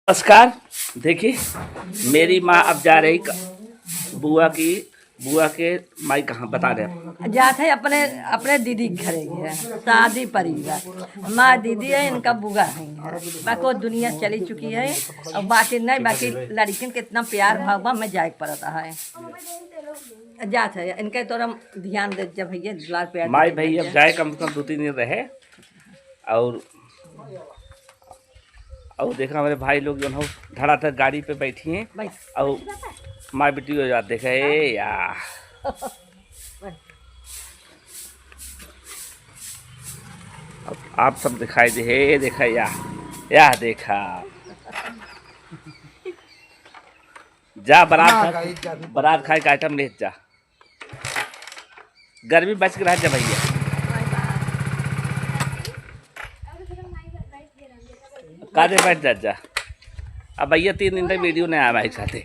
नमस्कार। देखिए मेरी माँ अब जा रही बुआ के माई कहाँ बता रहे जात है अपने अपने दीदी के घरे है शादी परिवार माँ दीदी है इनका बुआ है बाकी वो दुनिया चली चुकी है और बाकी नहीं बाकी लड़किन के इतना प्यार भाव में जाए पड़ता है जात है इनके तोरा ध्यान दे जब भैया दुलार प्यार माई भाई अब जाए कम से कम 2-3 दिन रहे और देखा हमारे भाई लोग जो है धड़ाधड़ गाड़ी पे बैठी हैं और माँ बेटी हो जाते देखे यार अब आप सब दिखाई दे देखा या देखा जा बारात खाए का आइटम ले जा गर्मी बच के रह जा भैया कादे बैठ जा अब भैया 3 दिन तक वीडियो नहीं आया भाई साथे